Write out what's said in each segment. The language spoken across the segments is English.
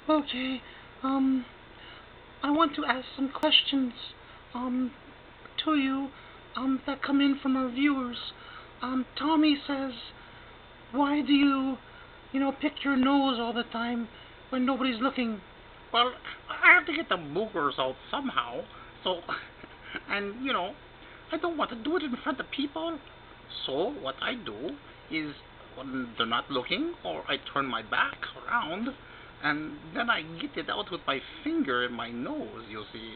Okay, um, I want to ask some questions, um, to you, that come in from our viewers. Tommy says, why do you pick your nose all the time when nobody's looking? Well, I have to get the boogers out somehow, so, and, I don't want to do it in front of people. So, what I do is, when they're not looking, or I turn my back around, and then I get it out with my finger in my nose, you see.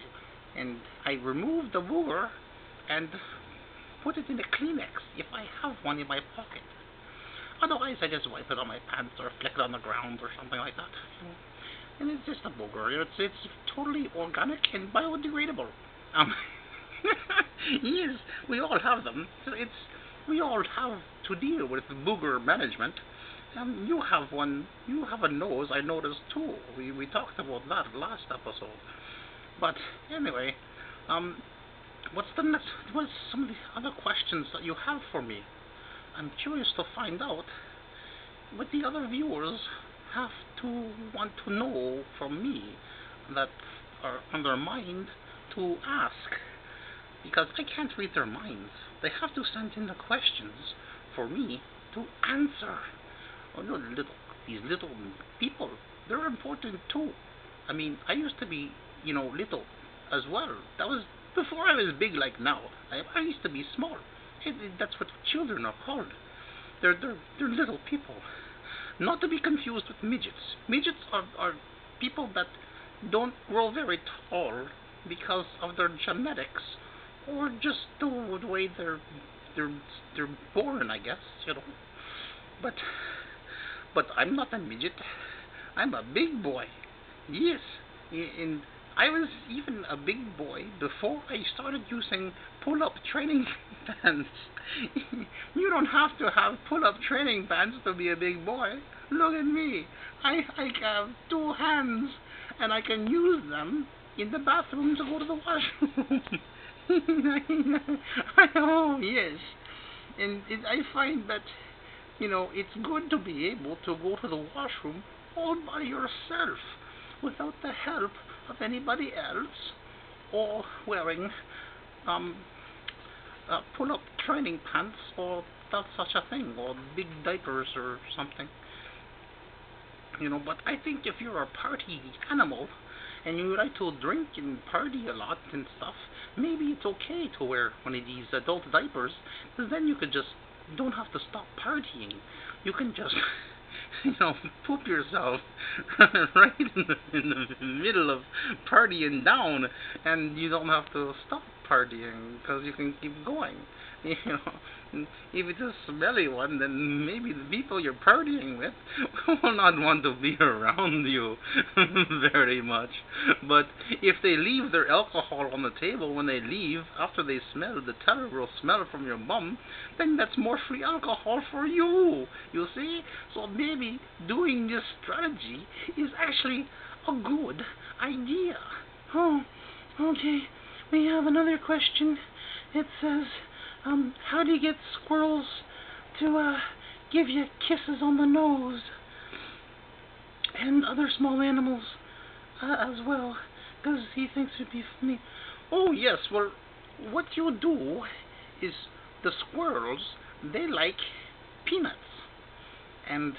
And I remove the booger and put it in a Kleenex if I have one in my pocket. Otherwise, I just wipe it on my pants or flick it on the ground or something like that. And it's just a booger. It's totally organic and biodegradable. Um, yes, we all have them. We all have to deal with booger management. You have one. You have a nose. I noticed too. We talked about that last episode. But anyway, um, what's some of the other questions that you have for me? I'm curious to find out what the other viewers have to want to know from me that are on their mind to ask, because I can't read their minds. They have to send in the questions for me to answer. Oh no, these little people, they're important too. I mean, I used to be, little as well. That was before I was big like now. I used to be small. That's what children are called. They're little people. Not to be confused with midgets. Midgets are people that don't grow very tall because of their genetics, or just the way they're they're born, I guess. But but I'm not a midget. I'm a big boy. Yes, and I was even a big boy before I started using pull-up training pants. You don't have to have pull-up training pants to be a big boy. Look at me. I have two hands, and I can use them in the bathroom to go to the washroom. Oh, yes. And I find that, it's good to be able to go to the washroom all by yourself without the help of anybody else, or wearing um, pull-up training pants, or that's such a thing, or big diapers or something. But I think if you're a party animal and you like to drink and party a lot and stuff, maybe it's okay to wear one of these adult diapers, because then you could just don't have to stop partying. You can just poop yourself right in the middle of partying down, and you don't have to stop partying because you can keep going. You know, if it's a smelly one, then maybe the people you're partying with will not want to be around you very much. But if they leave their alcohol on the table when they leave after they smell the terrible smell from your bum, then that's more free alcohol for you. You see? So maybe doing this strategy is actually a good idea. Oh, okay. We have another question. It says, how do you get squirrels to give you kisses on the nose? And other small animals as well, because he thinks it'd be funny. Oh, yes, well, what you do is the squirrels, they like peanuts. And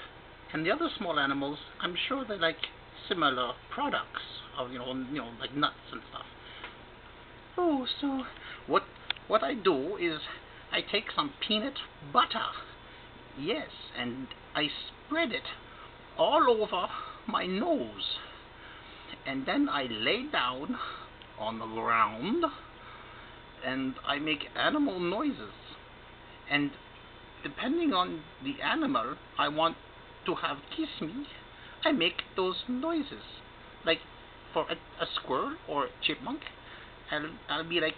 the other small animals, I'm sure they like similar products of, like nuts and stuff. Oh, so What what I do is I take some peanut butter, yes, and I spread it all over my nose, and then I lay down on the ground and I make animal noises. And depending on the animal I want to have kiss me, I make those noises. Like for a squirrel or a chipmunk, I'll be like,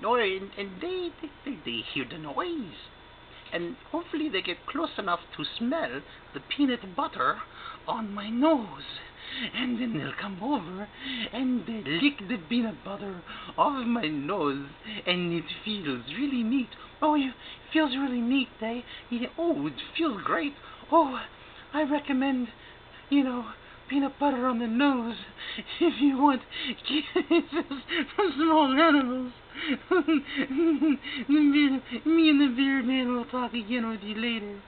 no, and they hear the noise, and hopefully they get close enough to smell the peanut butter on my nose. and then they'll come over and they lick the peanut butter off my nose, and it feels really neat. Oh, it feels really neat, eh? Yeah, oh, it feels great. Oh, I recommend, peanut butter on the nose if you want kisses from small animals. Me and the BeardMan will talk again with you later.